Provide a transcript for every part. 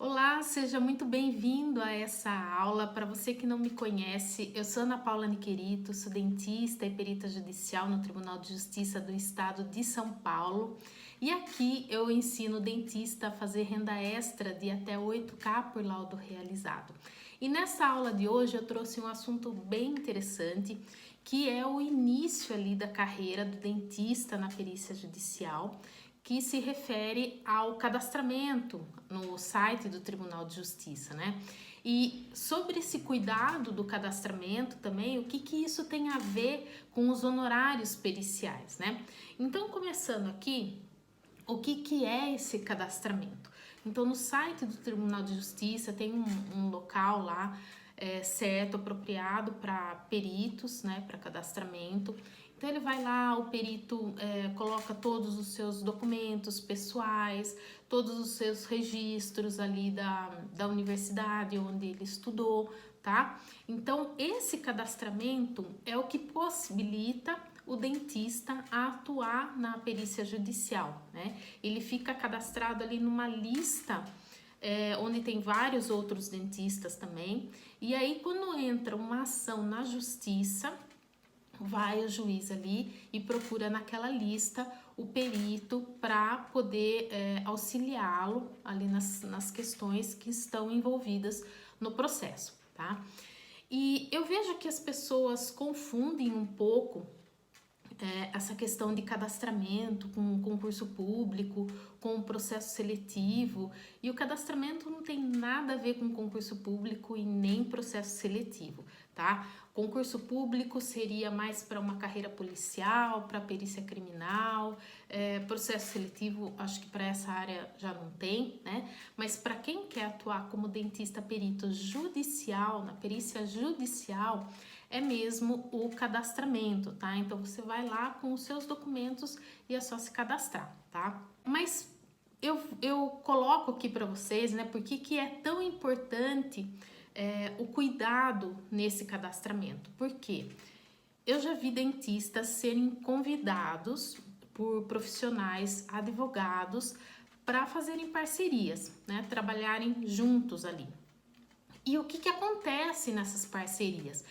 Olá, seja muito bem-vindo a essa aula. Para você que não me conhece, eu sou Ana Paula Niquerito, sou dentista e perita judicial no Tribunal de Justiça do Estado de São Paulo. E aqui eu ensino o dentista a fazer renda extra de até 8K por laudo realizado. E nessa aula de hoje eu trouxe um assunto bem interessante, que é o início ali da carreira do dentista na perícia judicial, que se refere ao cadastramento no site do Tribunal de Justiça, né? E sobre esse cuidado do cadastramento também, o que isso tem a ver com os honorários periciais, né? Então, começando aqui, o que é esse cadastramento? Então, no site do Tribunal de Justiça tem um local lá certo, apropriado para peritos, né, para cadastramento. Então ele vai lá, o perito coloca todos os seus documentos pessoais, todos os seus registros ali da universidade onde ele estudou, tá? Então esse cadastramento é o que possibilita o dentista a atuar na perícia judicial, né? Ele fica cadastrado ali numa lista onde tem vários outros dentistas também, e aí quando entra uma ação na justiça, vai o juiz ali e procura naquela lista o perito para poder auxiliá-lo ali nas questões que estão envolvidas no processo, tá? E eu vejo que as pessoas confundem um pouco essa questão de cadastramento com concurso público, com o processo seletivo, e o cadastramento não tem nada a ver com concurso público e nem processo seletivo, tá? Concurso público seria mais para uma carreira policial, para perícia criminal, processo seletivo acho que para essa área já não tem, né? Mas para quem quer atuar como dentista perito judicial, na perícia judicial, é mesmo o cadastramento, tá? Então você vai lá com os seus documentos e é só se cadastrar, tá? Mas eu coloco aqui para vocês, né, porque que é tão importante o cuidado nesse cadastramento. Por quê? Eu já vi dentistas serem convidados por profissionais, advogados, para fazerem parcerias, né, trabalharem juntos ali. E o que acontece nessas parcerias?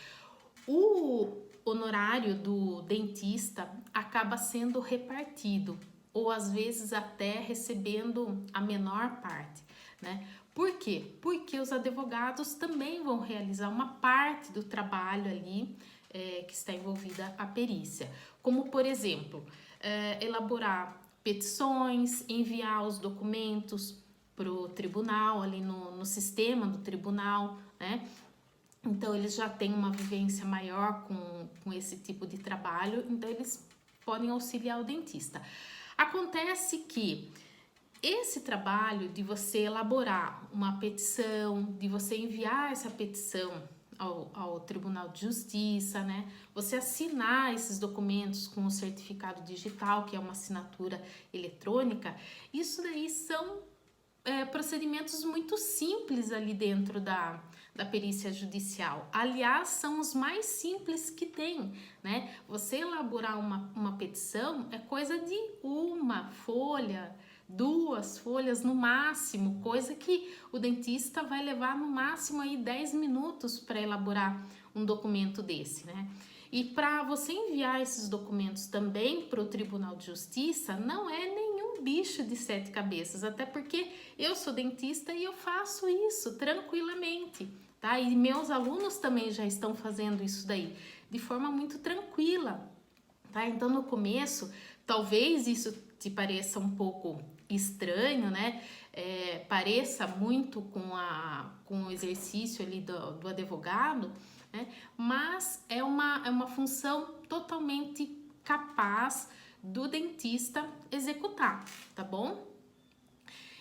O honorário do dentista acaba sendo repartido, ou às vezes até recebendo a menor parte, né? Por quê? Porque os advogados também vão realizar uma parte do trabalho ali que está envolvida a perícia, como por exemplo, elaborar petições, enviar os documentos para o tribunal, ali no sistema do tribunal, né? Então, eles já têm uma vivência maior com esse tipo de trabalho, então eles podem auxiliar o dentista. Acontece que esse trabalho de você elaborar uma petição, de você enviar essa petição ao Tribunal de Justiça, né? Você assinar esses documentos com o certificado digital, que é uma assinatura eletrônica, isso daí são procedimentos muito simples ali dentro da perícia judicial. Aliás, são os mais simples que tem, né? Você elaborar uma petição é coisa de uma folha, 2 folhas no máximo, coisa que o dentista vai levar no máximo aí 10 minutos para elaborar um documento desse, né? E para você enviar esses documentos também para o Tribunal de Justiça, não é nenhum bicho de 7 cabeças, até porque eu sou dentista e eu faço isso tranquilamente, tá? E meus alunos também já estão fazendo isso daí, de forma muito tranquila, tá? Então, no começo, talvez isso te pareça um pouco estranho, né? Pareça muito com o exercício ali do advogado, né? Mas é uma função totalmente capaz do dentista executar, tá bom?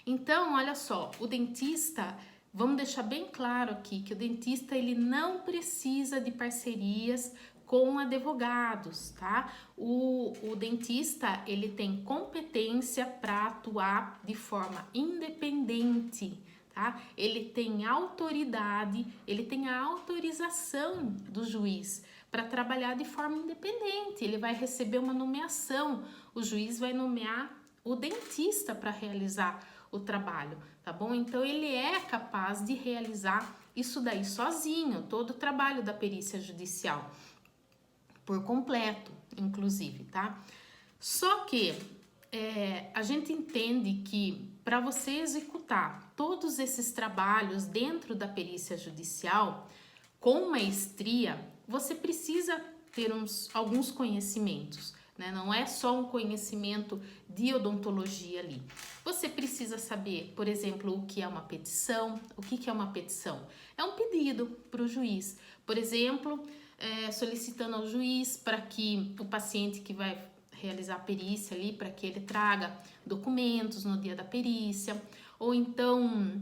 Então, olha só, o dentista, vamos deixar bem claro aqui que o dentista ele não precisa de parcerias com advogados, tá? O dentista ele tem competência para atuar de forma independente, tá? Ele tem autoridade, ele tem a autorização do juiz para trabalhar de forma independente. Ele vai receber uma nomeação, o juiz vai nomear o dentista para realizar o trabalho, tá bom? Então ele é capaz de realizar isso daí sozinho, todo o trabalho da perícia judicial, por completo, inclusive, tá? Só que a gente entende que para você executar todos esses trabalhos dentro da perícia judicial com maestria, você precisa ter alguns conhecimentos, né? Não é só um conhecimento de odontologia ali. Você precisa saber, por exemplo, o que é uma petição. O que é uma petição? É um pedido para o juiz. Por exemplo, solicitando ao juiz para que o paciente que vai realizar a perícia ali, para que ele traga documentos no dia da perícia, ou então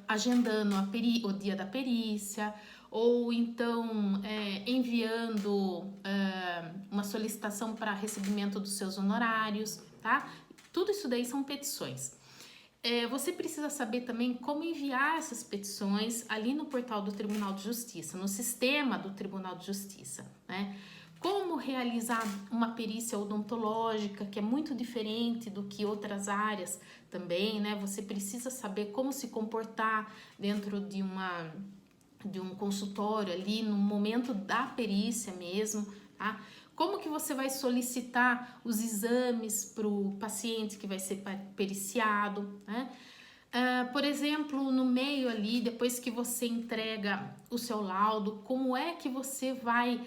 agendando o dia da perícia, ou então enviando uma solicitação para recebimento dos seus honorários, tá? Tudo isso daí são petições. Você precisa saber também como enviar essas petições ali no portal do Tribunal de Justiça, no sistema do Tribunal de Justiça, né? Como realizar uma perícia odontológica, que é muito diferente do que outras áreas também, né? Você precisa saber como se comportar dentro de um consultório ali, no momento da perícia mesmo, tá? Como que você vai solicitar os exames para o paciente que vai ser periciado, né? Por exemplo, no meio ali, depois que você entrega o seu laudo, como é que você vai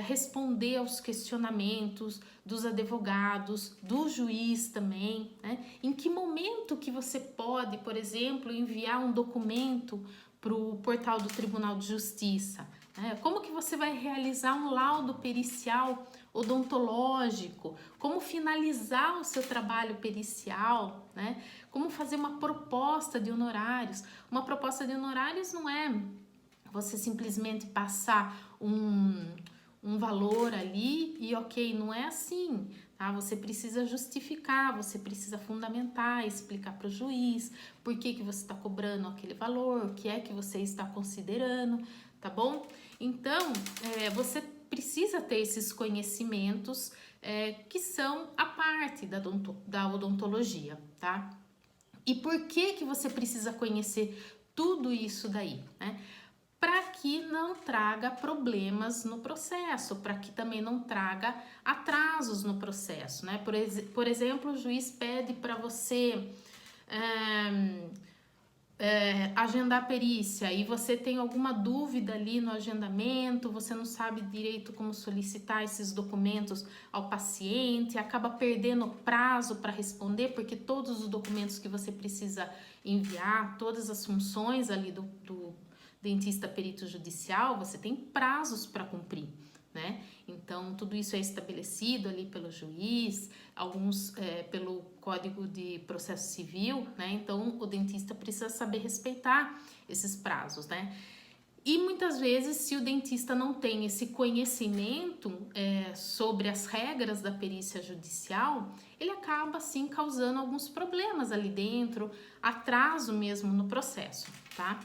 responder aos questionamentos dos advogados, do juiz também, né? Em que momento que você pode, por exemplo, enviar um documento para o portal do Tribunal de Justiça? Como que você vai realizar um laudo pericial odontológico? Como finalizar o seu trabalho pericial, né? Como fazer uma proposta de honorários? Uma proposta de honorários não é você simplesmente passar um valor ali e ok, não é assim, tá? Você precisa justificar, você precisa fundamentar, explicar para o juiz por que você está cobrando aquele valor, o que é que você está considerando, tá bom? Então, você precisa ter esses conhecimentos que são a parte da odontologia, tá? E por que você precisa conhecer tudo isso daí, né? Para que não traga problemas no processo, para que também não traga atrasos no processo, né? Por exemplo, o juiz pede para você agendar a perícia e você tem alguma dúvida ali no agendamento, você não sabe direito como solicitar esses documentos ao paciente, acaba perdendo prazo para responder, porque todos os documentos que você precisa enviar, todas as funções ali do dentista perito judicial, você tem prazos para cumprir, né? Então, tudo isso é estabelecido ali pelo juiz, alguns pelo Código de Processo Civil, né? Então, o dentista precisa saber respeitar esses prazos, né? E muitas vezes, se o dentista não tem esse conhecimento sobre as regras da perícia judicial, ele acaba, assim, causando alguns problemas ali dentro, atraso mesmo no processo, tá?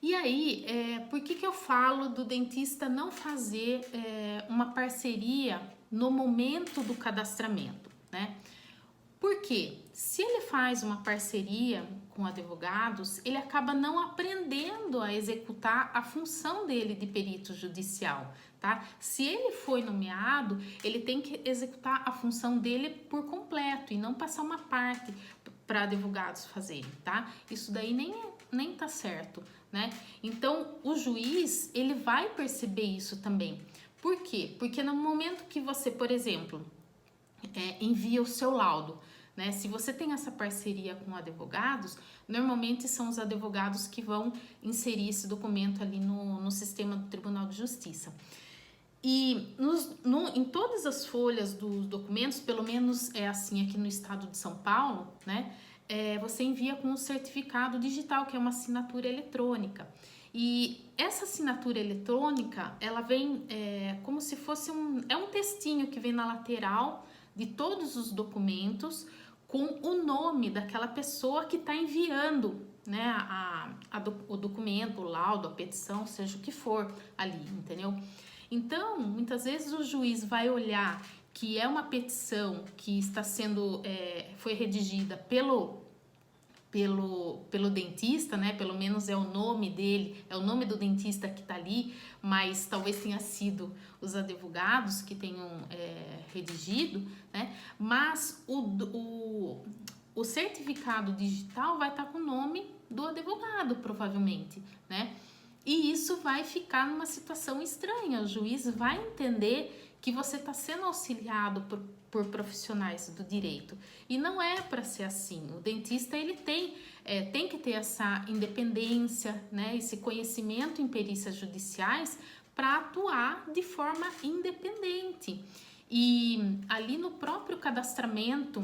E aí, por que eu falo do dentista não fazer uma parceria no momento do cadastramento, né? Porque se ele faz uma parceria com advogados, ele acaba não aprendendo a executar a função dele de perito judicial, tá? Se ele foi nomeado, ele tem que executar a função dele por completo e não passar uma parte para advogados fazerem, tá? Isso daí nem tá certo, né? Então, o juiz, ele vai perceber isso também. Por quê? Porque no momento que você, por exemplo, envia o seu laudo, né? Se você tem essa parceria com advogados, normalmente são os advogados que vão inserir esse documento ali no sistema do Tribunal de Justiça. E em todas as folhas dos documentos, pelo menos é assim aqui no estado de São Paulo, né? Você envia com um certificado digital, que é uma assinatura eletrônica. E essa assinatura eletrônica, ela vem como se fosse um textinho que vem na lateral de todos os documentos com o nome daquela pessoa que está enviando, né, o documento, o laudo, a petição, seja o que for ali, entendeu? Então, muitas vezes o juiz vai olhar que é uma petição que está sendo, foi redigida pelo dentista, né? Pelo menos é o nome dele, é o nome do dentista que tá ali, mas talvez tenha sido os advogados que tenham redigido, né? Mas o certificado digital vai estar com o nome do advogado, provavelmente, né? E isso vai ficar numa situação estranha. O juiz vai entender que você está sendo auxiliado por profissionais do direito. E não é para ser assim. O dentista ele tem que ter essa independência, né? Esse conhecimento em perícias judiciais para atuar de forma independente. E ali no próprio cadastramento,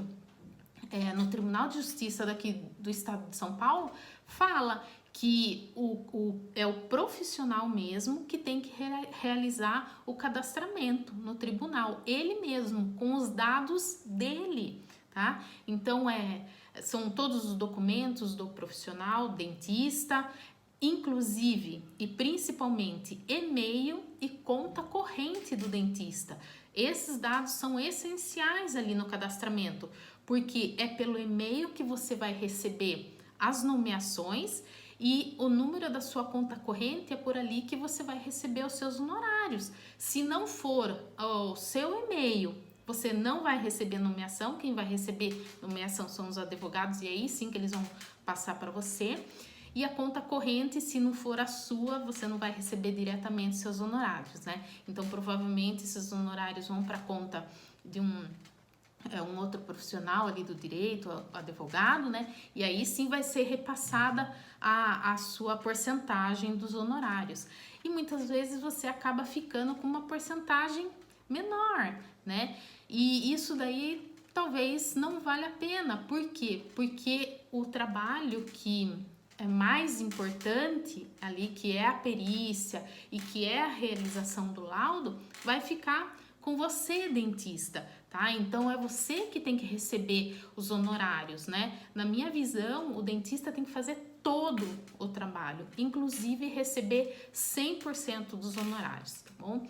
no Tribunal de Justiça daqui do Estado de São Paulo, fala que é o profissional mesmo que tem que realizar o cadastramento no tribunal, ele mesmo, com os dados dele, tá? Então, são todos os documentos do profissional, dentista, inclusive e principalmente e-mail e conta corrente do dentista. Esses dados são essenciais ali no cadastramento, porque é pelo e-mail que você vai receber as nomeações e o número da sua conta corrente é por ali que você vai receber os seus honorários. Se não for o seu e-mail, você não vai receber nomeação. Quem vai receber nomeação são os advogados e aí sim que eles vão passar para você. E a conta corrente, se não for a sua, você não vai receber diretamente seus honorários, né? Então, provavelmente, esses honorários vão para a conta de um outro profissional ali do direito, advogado, né? E aí sim vai ser repassada a sua porcentagem dos honorários. E muitas vezes você acaba ficando com uma porcentagem menor, né? E isso daí talvez não valha a pena. Por quê? Porque o trabalho que é mais importante ali, que é a perícia e que é a realização do laudo, vai ficar com você, dentista, tá? Então, é você que tem que receber os honorários, né? Na minha visão, o dentista tem que fazer todo o trabalho, inclusive receber 100% dos honorários, tá bom?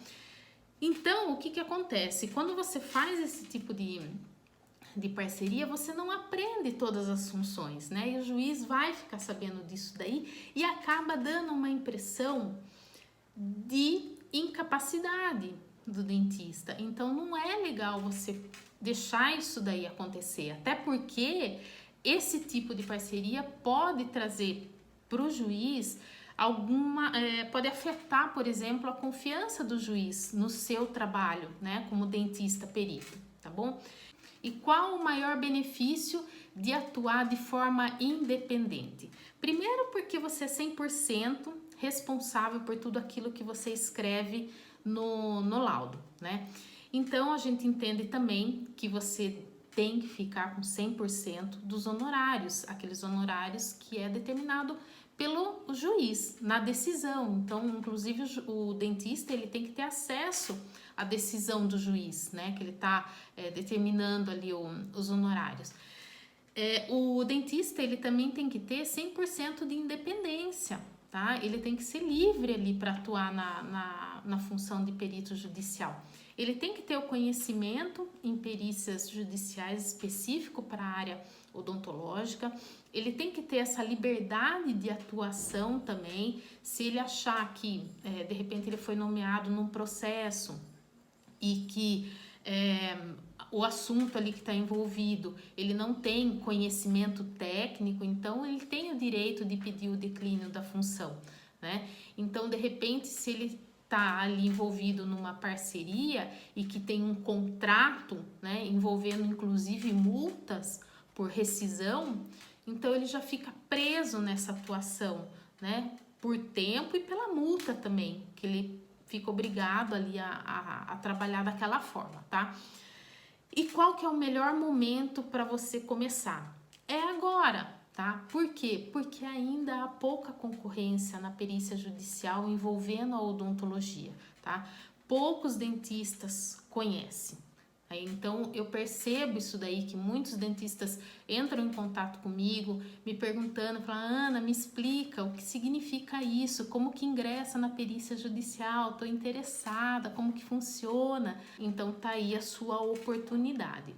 Então, o que acontece? Quando você faz esse tipo de parceria, você não aprende todas as funções, né? E o juiz vai ficar sabendo disso daí e acaba dando uma impressão de incapacidade do dentista. Então, não é legal você deixar isso daí acontecer, até porque esse tipo de parceria pode trazer para o juiz pode afetar, por exemplo, a confiança do juiz no seu trabalho, né, como dentista perito, tá bom? E qual o maior benefício de atuar de forma independente? Primeiro, porque você é 100% responsável por tudo aquilo que você escreve no laudo, né? Então, a gente entende também que você tem que ficar com 100% dos honorários, aqueles honorários que é determinado pelo juiz na decisão. Então, inclusive, o dentista ele tem que ter acesso à decisão do juiz, né? Que ele está determinando ali os honorários. O dentista ele também tem que ter 100% de independência, tá? Ele tem que ser livre ali para atuar na função de perito judicial. Ele tem que ter o conhecimento em perícias judiciais específico para a área odontológica. Ele tem que ter essa liberdade de atuação também. Se ele achar que, de repente, ele foi nomeado num processo e que o assunto ali que está envolvido, ele não tem conhecimento técnico, então ele tem o direito de pedir o declínio da função, né? Então, de repente, se ele está ali envolvido numa parceria e que tem um contrato, né, envolvendo inclusive multas por rescisão, então ele já fica preso nessa atuação, né, por tempo e pela multa também, que ele fica obrigado ali a trabalhar daquela forma, tá? E qual que é o melhor momento para você começar? É agora, tá? Por quê? Porque ainda há pouca concorrência na perícia judicial envolvendo a odontologia, tá? Poucos dentistas conhecem, Aí, então eu percebo isso daí, que muitos dentistas entram em contato comigo, me perguntando, falando, Ana, me explica o que significa isso, como que ingressa na perícia judicial, estou interessada, como que funciona. Então tá aí a sua oportunidade.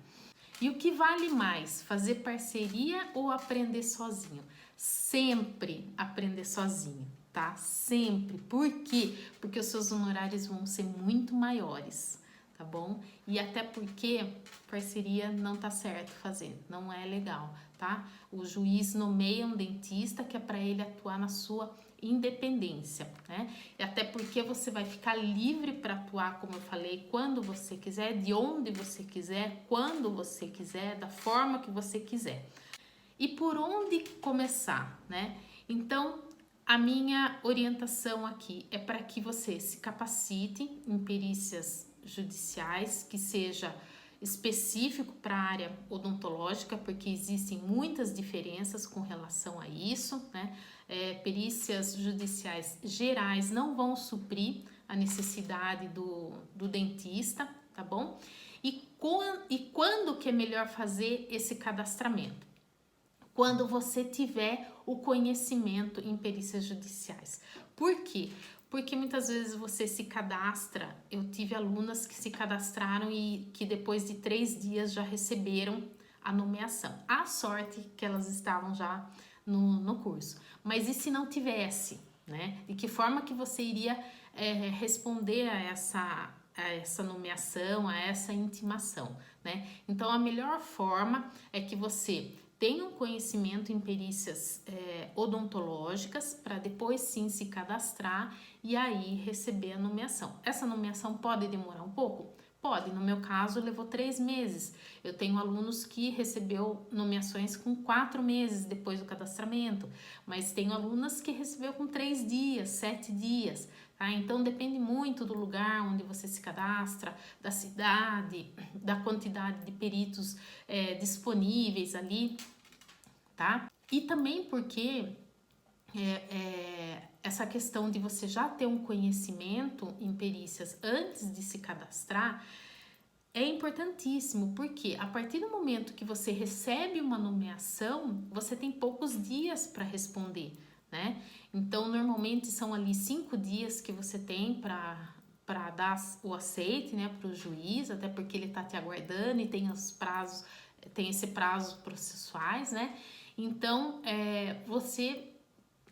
E o que vale mais, fazer parceria ou aprender sozinho? Sempre aprender sozinho, tá? Sempre. Por quê? Porque os seus honorários vão ser muito maiores, tá bom? E até porque parceria não tá certo fazer, não é legal, tá? O juiz nomeia um dentista que é para ele atuar na sua independência, né? E até porque você vai ficar livre para atuar, como eu falei, quando você quiser, de onde você quiser, quando você quiser, da forma que você quiser. E por onde começar, né? Então, a minha orientação aqui é para que você se capacite em perícias judiciais, que seja específico para a área odontológica, porque existem muitas diferenças com relação a isso, né? Perícias judiciais gerais não vão suprir a necessidade do dentista, tá bom? E quando que é melhor fazer esse cadastramento? Quando você tiver o conhecimento em perícias judiciais. Por quê? Porque muitas vezes você se cadastra, eu tive alunas que se cadastraram e que depois de 3 dias já receberam a nomeação. A sorte que elas estavam já no curso. Mas e se não tivesse, né? De que forma que você iria responder a essa nomeação, a essa intimação, né? Então, a melhor forma é que você tenha um conhecimento em perícias odontológicas para depois sim se cadastrar e aí receber a nomeação. Essa nomeação pode demorar um pouco? Pode, no meu caso levou 3 meses. Eu tenho alunos que recebeu nomeações com 4 meses depois do cadastramento, mas tenho alunas que recebeu com 3 dias, 7 dias, tá? Então depende muito do lugar onde você se cadastra, da cidade, da quantidade de peritos disponíveis ali, tá? E também porque essa questão de você já ter um conhecimento em perícias antes de se cadastrar é importantíssimo, porque a partir do momento que você recebe uma nomeação, você tem poucos dias para responder, né? Então, normalmente são ali 5 dias que você tem para dar o aceite, né, para o juiz, até porque ele está te aguardando e tem os prazos, tem esse prazo processuais, né? Então, você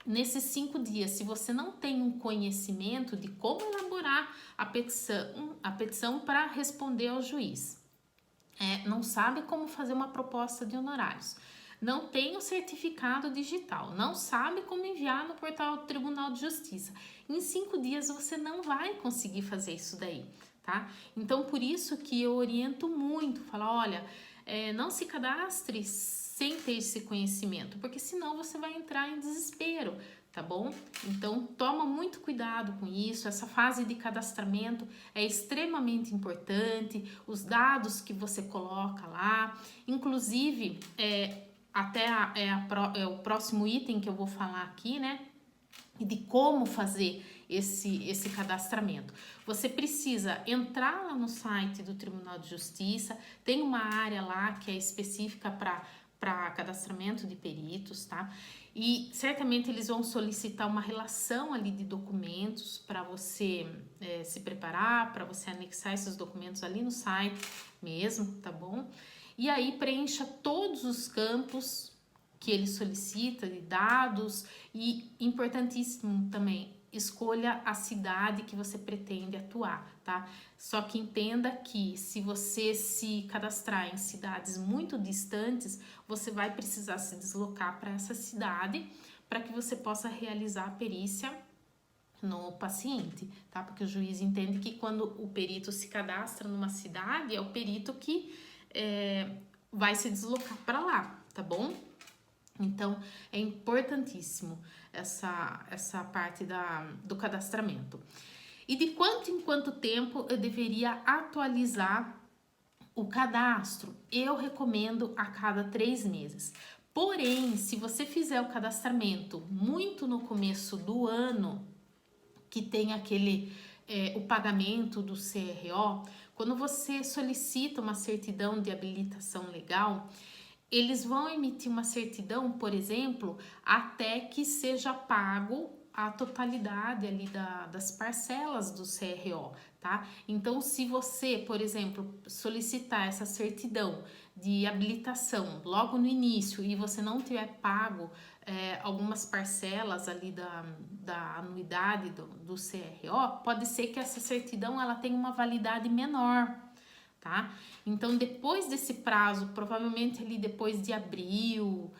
nesses 5 dias, se você não tem um conhecimento de como elaborar a petição para responder ao juiz, não sabe como fazer uma proposta de honorários, não tem o certificado digital, não sabe como enviar no portal do Tribunal de Justiça, em 5 dias você não vai conseguir fazer isso daí, tá? Então, por isso que eu oriento muito, falar, olha, não se cadastre sem ter esse conhecimento, porque senão você vai entrar em desespero, tá bom? Então, toma muito cuidado com isso, essa fase de cadastramento é extremamente importante, os dados que você coloca lá, inclusive, até o próximo item que eu vou falar aqui, né? De como fazer esse cadastramento. Você precisa entrar lá no site do Tribunal de Justiça, tem uma área lá que é específica para cadastramento de peritos, tá? E certamente eles vão solicitar uma relação ali de documentos para você se preparar, para você anexar esses documentos ali no site mesmo, tá bom? E aí preencha todos os campos que ele solicita de dados e, importantíssimo também, escolha a cidade que você pretende atuar, tá? Só que entenda que se você se cadastrar em cidades muito distantes, você vai precisar se deslocar para essa cidade para que você possa realizar a perícia no paciente, tá? Porque o juiz entende que quando o perito se cadastra numa cidade, é o perito que vai se deslocar para lá, tá bom? Então, é importantíssimo essa parte do cadastramento. E de quanto em quanto tempo eu deveria atualizar o cadastro? Eu recomendo a cada 3 meses. Porém, se você fizer o cadastramento muito no começo do ano, que tem o pagamento do CRO, Quando você solicita uma certidão de habilitação legal, eles vão emitir uma certidão, por exemplo, até que seja pago a totalidade ali das parcelas do CRO, tá? Então, se você, por exemplo, solicitar essa certidão de habilitação logo no início e você não tiver pago algumas parcelas ali da anuidade do CRO, pode ser que essa certidão ela tenha uma validade menor, tá? Então, depois desse prazo, provavelmente ali depois de abril,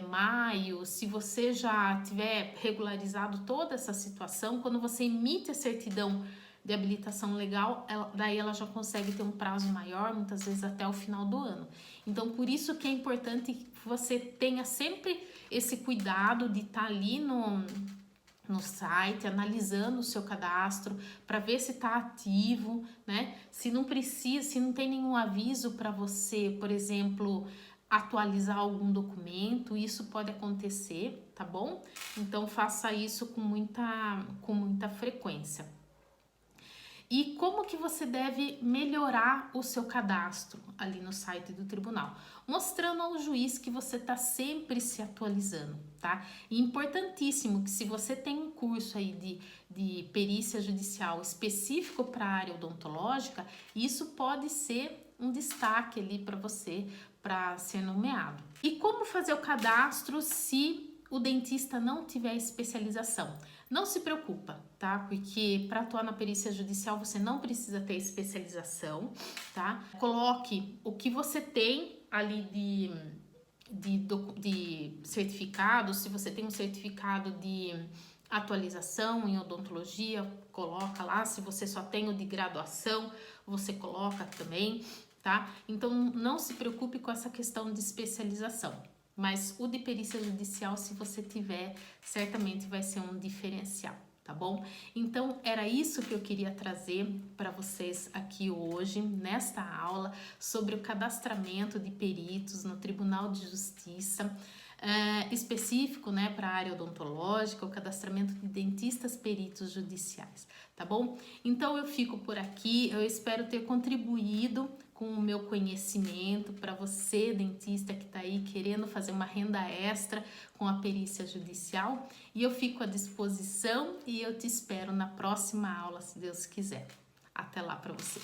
maio, se você já tiver regularizado toda essa situação, quando você emite a certidão de habilitação legal, daí ela já consegue ter um prazo maior, muitas vezes até o final do ano. Então, por isso que é importante que você tenha sempre esse cuidado de estar ali no site, analisando o seu cadastro para ver se está ativo, né? Se não precisa, se não tem nenhum aviso para você, por exemplo, atualizar algum documento, isso pode acontecer, tá bom? Então faça isso com muita frequência. E como que você deve melhorar o seu cadastro ali no site do tribunal? Mostrando ao juiz que você está sempre se atualizando, tá? E importantíssimo que se você tem um curso aí de perícia judicial específico para a área odontológica, isso pode ser um destaque ali para você para ser nomeado. E como fazer o cadastro se o dentista não tiver especialização? Não se preocupa, tá? Porque para atuar na perícia judicial você não precisa ter especialização, tá? Coloque o que você tem ali de certificado. Se você tem um certificado de atualização em odontologia, coloca lá. Se você só tem o de graduação, você coloca também, tá? Então não se preocupe com essa questão de especialização. Mas o de perícia judicial, se você tiver, certamente vai ser um diferencial, tá bom? Então, era isso que eu queria trazer para vocês aqui hoje, nesta aula, sobre o cadastramento de peritos no Tribunal de Justiça, específico, né, para a área odontológica, o cadastramento de dentistas peritos judiciais, tá bom? Então, eu fico por aqui, eu espero ter contribuído com o meu conhecimento para você, dentista que está aí querendo fazer uma renda extra com a perícia judicial, e eu fico à disposição e eu te espero na próxima aula, se Deus quiser. Até lá para você.